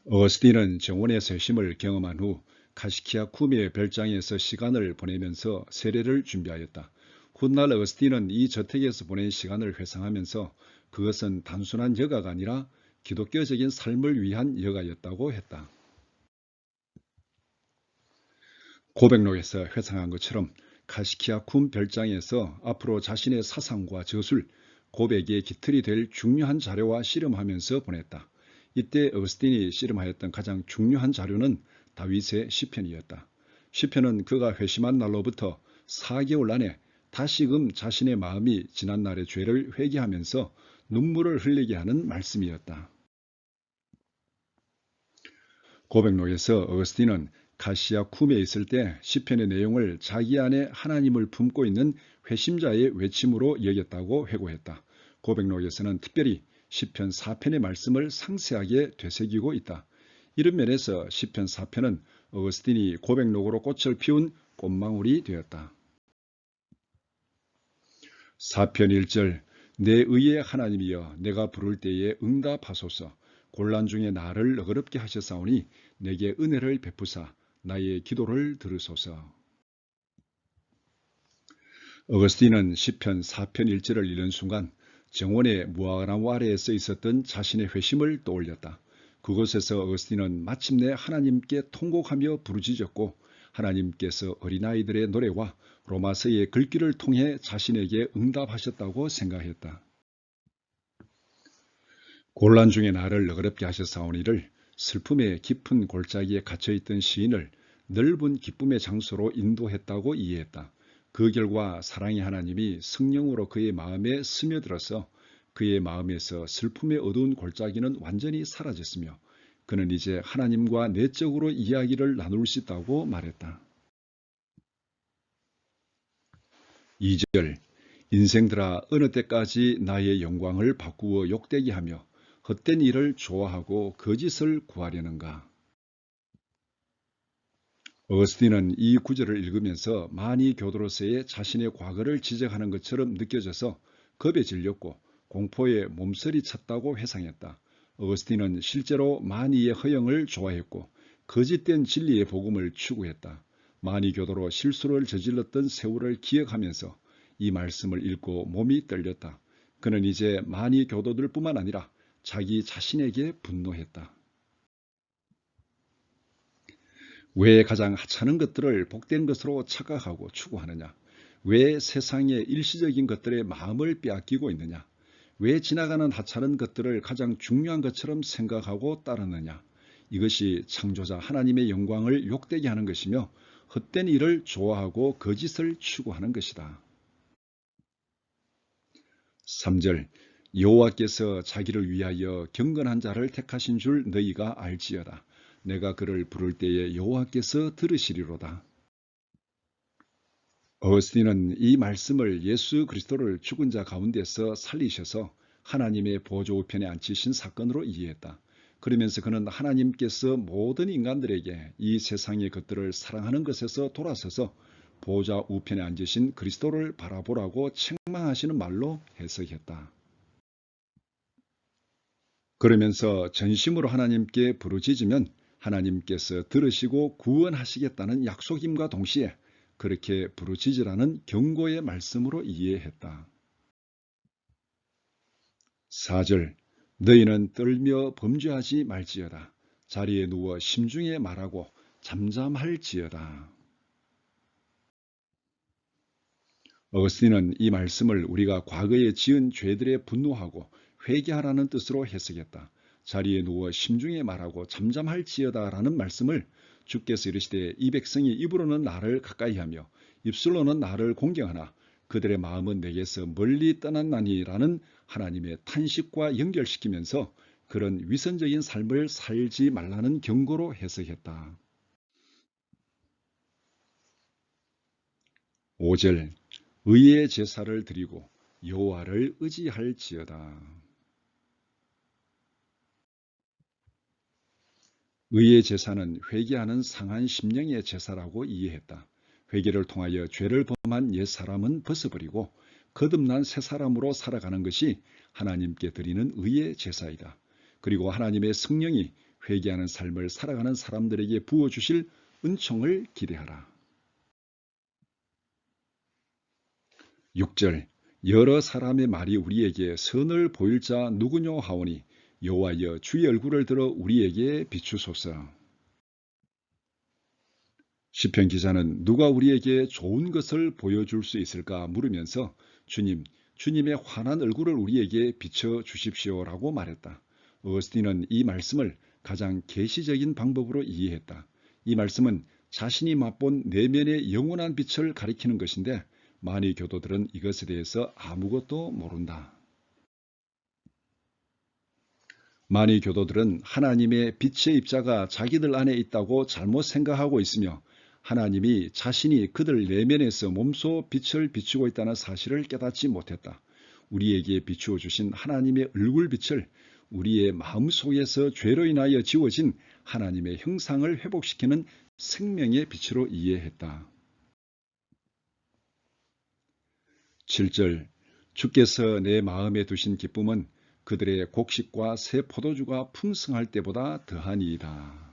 어거스틴은 정원의 쇄심을 경험한 후 카시키아 쿠미의 별장에서 시간을 보내면서 세례를 준비하였다. 훗날 어거스틴은 이 저택에서 보낸 시간을 회상하면서 그것은 단순한 여가가 아니라 기독교적인 삶을 위한 여가였다고 했다. 고백록에서 회상한 것처럼 카시키아 쿰 별장에서 앞으로 자신의 사상과 저술, 고백의 깃틀이 될 중요한 자료와 씨름하면서 보냈다. 이때 어거스틴이 씨름하였던 가장 중요한 자료는 다윗의 시편이었다. 시편은 그가 회심한 날로부터 4개월 안에 다시금 자신의 마음이 지난날의 죄를 회개하면서 눈물을 흘리게 하는 말씀이었다. 고백록에서 어거스틴은 가시아 쿰에 있을 때 시편의 내용을 자기 안에 하나님을 품고 있는 회심자의 외침으로 여겼다고 회고했다. 고백록에서는 특별히 시편 4편의 말씀을 상세하게 되새기고 있다. 이런 면에서 시편 4편은 어거스틴이 고백록으로 꽃을 피운 꽃망울이 되었다. 4편 1절 내 의의 하나님이여 내가 부를 때에 응답하소서. 곤란 중에 나를 너그럽게 하셨사오니 내게 은혜를 베푸사 나의 기도를 들으소서. 어거스틴은 시편 4편 1절을 읽는 순간 정원의 무화과나무 아래에 써 있었던 자신의 회심을 떠올렸다. 그곳에서 어거스틴은 마침내 하나님께 통곡하며 부르짖었고 하나님께서 어린아이들의 노래와 로마서의 글귀를 통해 자신에게 응답하셨다고 생각했다. 곤란 중에 나를 너그럽게 하셨사오니를 슬픔의 깊은 골짜기에 갇혀있던 시인을 넓은 기쁨의 장소로 인도했다고 이해했다. 그 결과 사랑의 하나님이 성령으로 그의 마음에 스며들어서 그의 마음에서 슬픔의 어두운 골짜기는 완전히 사라졌으며 그는 이제 하나님과 내적으로 이야기를 나눌 수 있다고 말했다. 2절 인생들아 어느 때까지 나의 영광을 바꾸어 욕되게 하며 헛된 일을 좋아하고 거짓을 구하려는가. 어거스틴은 이 구절을 읽으면서 많이 교도로서의 자신의 과거를 지적하는 것처럼 느껴져서 겁에 질렸고 공포에 몸서리 찼다고 회상했다. 어거스틴은 실제로 마니의 허영을 좋아했고 거짓된 진리의 복음을 추구했다. 마니 교도로 실수를 저질렀던 세월을 기억하면서 이 말씀을 읽고 몸이 떨렸다. 그는 이제 마니 교도들뿐만 아니라 자기 자신에게 분노했다. 왜 가장 하찮은 것들을 복된 것으로 착각하고 추구하느냐? 왜 세상의 일시적인 것들에 마음을 빼앗기고 있느냐? 왜 지나가는 하찮은 것들을 가장 중요한 것처럼 생각하고 따르느냐? 이것이 창조자 하나님의 영광을 욕되게 하는 것이며 헛된 일을 좋아하고 거짓을 추구하는 것이다. 3절 여호와께서 자기를 위하여 경건한 자를 택하신 줄 너희가 알지어다. 내가 그를 부를 때에 여호와께서 들으시리로다. 어거스틴은 이 말씀을 예수 그리스도를 죽은 자 가운데서 살리셔서 하나님의 보좌 우편에 앉히신 사건으로 이해했다. 그러면서 그는 하나님께서 모든 인간들에게 이 세상의 것들을 사랑하는 것에서 돌아서서 보좌 우편에 앉으신 그리스도를 바라보라고 책망하시는 말로 해석했다. 그러면서 전심으로 하나님께 부르짖으면 하나님께서 들으시고 구원하시겠다는 약속임과 동시에 그렇게 부르짖으라는 경고의 말씀으로 이해했다. 4절 너희는 떨며 범죄하지 말지어다. 자리에 누워 심중에 말하고 잠잠할지어다. 어거스틴은 이 말씀을 우리가 과거에 지은 죄들에 분노하고 회개하라는 뜻으로 해석했다. 자리에 누워 심중에 말하고 잠잠할지어다라는 말씀을 주께서 이르시되 이 백성이 입으로는 나를 가까이하며 입술로는 나를 공경하나 그들의 마음은 내게서 멀리 떠났나니라는 하나님의 탄식과 연결시키면서 그런 위선적인 삶을 살지 말라는 경고로 해석했다. 5절 의의 제사를 드리고 여호와를 의지할지어다. 의의 제사는 회개하는 상한 심령의 제사라고 이해했다. 회개를 통하여 죄를 범한 옛 사람은 벗어버리고 거듭난 새 사람으로 살아가는 것이 하나님께 드리는 의의 제사이다. 그리고 하나님의 성령이 회개하는 삶을 살아가는 사람들에게 부어주실 은총을 기대하라. 6절 여러 사람의 말이 우리에게 선을 보일 자 누구뇨 하오니 여호와여 주의 얼굴을 들어 우리에게 비추소서. 시편 기자는 누가 우리에게 좋은 것을 보여줄 수 있을까 물으면서 주님의 환한 얼굴을 우리에게 비춰 주십시오라고 말했다. 어거스틴은 이 말씀을 가장 계시적인 방법으로 이해했다. 이 말씀은 자신이 맛본 내면의 영원한 빛을 가리키는 것인데 많은 교도들은 이것에 대해서 아무것도 모른다. 많은 교도들은 하나님의 빛의 입자가 자기들 안에 있다고 잘못 생각하고 있으며 하나님이 자신이 그들 내면에서 몸소 빛을 비추고 있다는 사실을 깨닫지 못했다. 우리에게 비추어 주신 하나님의 얼굴 빛을 우리의 마음속에서 죄로 인하여 지워진 하나님의 형상을 회복시키는 생명의 빛으로 이해했다. 7절 주께서 내 마음에 두신 기쁨은 그들의 곡식과 새 포도주가 풍성할 때보다 더하니이다.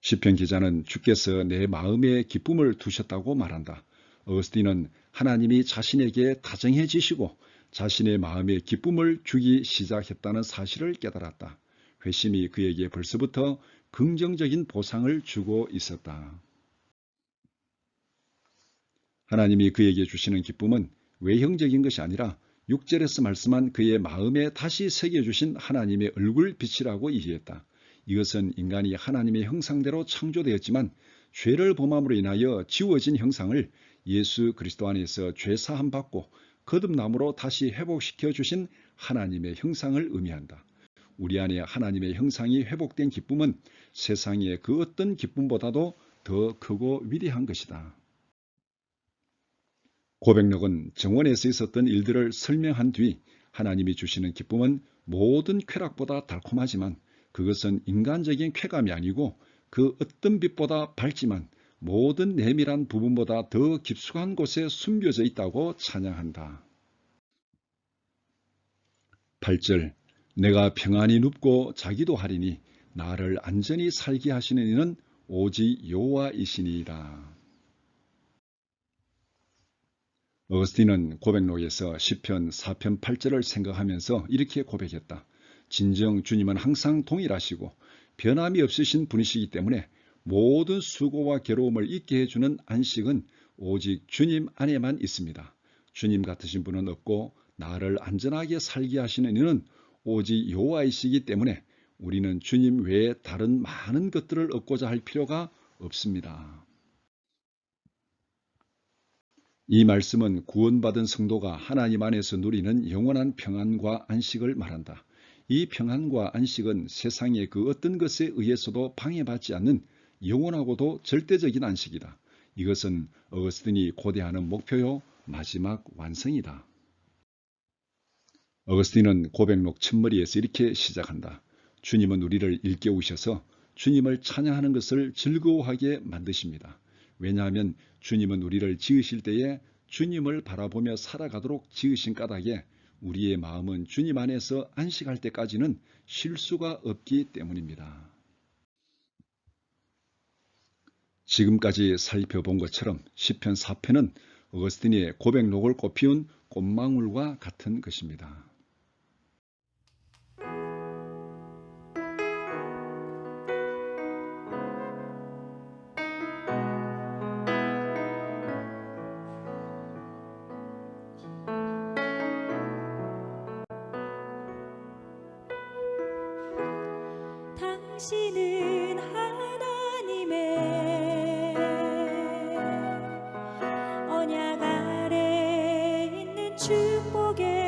시편 기자는 주께서 내 마음에 기쁨을 두셨다고 말한다. 어거스틴은 하나님이 자신에게 다정해지시고 자신의 마음에 기쁨을 주기 시작했다는 사실을 깨달았다. 회심이 그에게 벌써부터 긍정적인 보상을 주고 있었다. 하나님이 그에게 주시는 기쁨은 외형적인 것이 아니라 6절에서 말씀한 그의 마음에 다시 새겨주신 하나님의 얼굴 빛이라고 이해했다. 이것은 인간이 하나님의 형상대로 창조되었지만 죄를 범함으로 인하여 지워진 형상을 예수 그리스도 안에서 죄사함 받고 거듭남으로 다시 회복시켜 주신 하나님의 형상을 의미한다. 우리 안에 하나님의 형상이 회복된 기쁨은 세상의 그 어떤 기쁨보다도 더 크고 위대한 것이다. 고백록은 정원에서 있었던 일들을 설명한 뒤 하나님이 주시는 기쁨은 모든 쾌락보다 달콤하지만 그것은 인간적인 쾌감이 아니고 그 어떤 빛보다 밝지만 모든 내밀한 부분보다 더 깊숙한 곳에 숨겨져 있다고 찬양한다. 8절 내가 평안히 눕고 자기도 하리니 나를 안전히 살게 하시는 이는 오직 여호와이시니이다. 어거스틴은 고백록에서 시편 4편 8절을 생각하면서 이렇게 고백했다. 진정 주님은 항상 동일하시고 변함이 없으신 분이시기 때문에 모든 수고와 괴로움을 잊게 해주는 안식은 오직 주님 안에만 있습니다. 주님 같으신 분은 없고 나를 안전하게 살게 하시는 이는 오직 여호와이시기 때문에 우리는 주님 외에 다른 많은 것들을 얻고자 할 필요가 없습니다. 이 말씀은 구원받은 성도가 하나님 안에서 누리는 영원한 평안과 안식을 말한다. 이 평안과 안식은 세상의 그 어떤 것에 의해서도 방해받지 않는 영원하고도 절대적인 안식이다. 이것은 어거스틴이 고대하는 목표요 마지막 완성이다. 어거스틴은 고백록 첫머리에서 이렇게 시작한다. 주님은 우리를 일깨우셔서 주님을 찬양하는 것을 즐거워하게 만드십니다. 왜냐하면 주님은 우리를 지으실 때에 주님을 바라보며 살아가도록 지으신 까닭에 우리의 마음은 주님 안에서 안식할 때까지는 쉴 수가 없기 때문입니다. 지금까지 살펴본 것처럼 시편 4편은 어거스틴의 고백록을 꽃피운 꽃망울과 같은 것입니다. 당신은 하나님의 언약 아래 있는 축복의